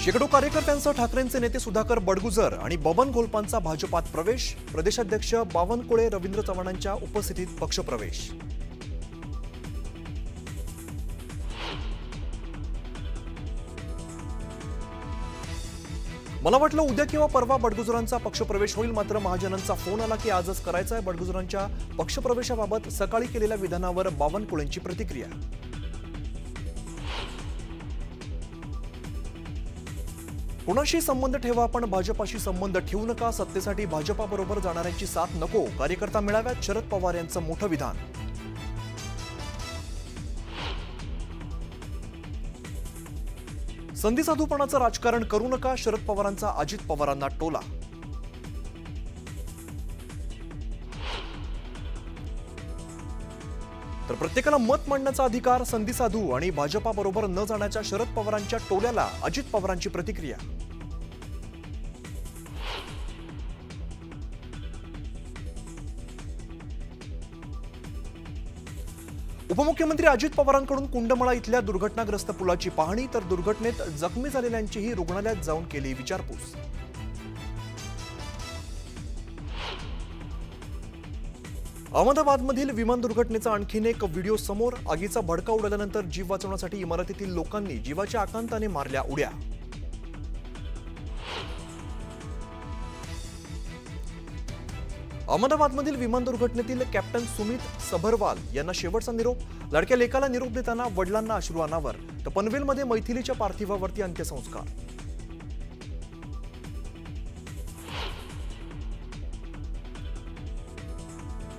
शेकडो कार्यकर्त्यांसह ठाकरेंचे नेते सुधाकर बडगुजर आणि बबन गोलपांचा भाजपात प्रवेश। प्रदेशाध्यक्ष बावनकुळे रवींद्र चव्हाणांच्या उपस्थितीत पक्षप्रवेश। मला वाटलं उद्या किंवा परवा बडगुजरांचा पक्षप्रवेश होईल, मात्र महाजनांचा फोन आला की आजच करायचा आहे। बडगुजरांच्या पक्षप्रवेशाबाबत सकाळी केलेल्या विधानावर बावनकुळेंची प्रतिक्रिया। कोणाशी संबंध ठेवा, पण भाजपाशी संबंध ठेवू नका। सत्तेसाठी भाजपाबरोबर जाणाऱ्यांची साथ नको। कार्यकर्ता मेळाव्यात शरद पवार यांचं मोठं विधान। संधिसाधूपणाचं राजकारण करू नका, शरद पवारांचा अजित पवारांना टोला। तर प्रत्येकाला मत मांडण्याचा अधिकार, संधिसाधू आणि भाजपाबरोबर न जाण्याच्या शरद पवारांच्या टोल्याला अजित पवारांची प्रतिक्रिया। उपमुख्यमंत्री अजित पवारांकडून कुंडमळा इथल्या दुर्घटनाग्रस्त पुलाची पाहणी, तर दुर्घटनेत जखमी झालेल्यांचीही रुग्णालयात जाऊन केली विचारपूस। अहमदाबादमधील विमान दुर्घटनेचा आणखीन एक व्हिडिओ समोर। आगीचा भडका उडाल्यानंतर जीव वाचवण्यासाठी इमारतीतील लोकांनी जीवाच्या आकांताने मारल्या उड्या। अहमदाबादमधील विमान दुर्घटनेतील कॅप्टन सुमित सबरवाल यांना शेवटचा निरोप। लाडक्या लेकाला निरोप देताना वडिलांना अश्रू अनावर। तर पनवेलमध्ये मैथिलीच्या पार्थिवावरती अंत्यसंस्कार।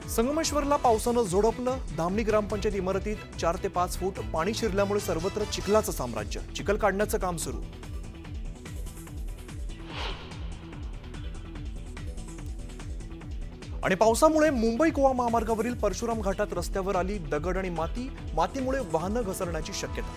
संगमेश्वरला पावसानं झोडपलं। धामणी ग्रामपंचायत इमारतीत 4 ते 5 फूट पाणी शिरल्यामुळे सर्वत्र चिखलाचं साम्राज्य। चिखल काढण्याचं काम सुरू। आणि पावसामुळे मुंबई गोवा महामार्गावरील परशुराम घाटात रस्त्यावर आली दगड आणि माती। मातीमुळे वाहनं घसरण्याची शक्यता।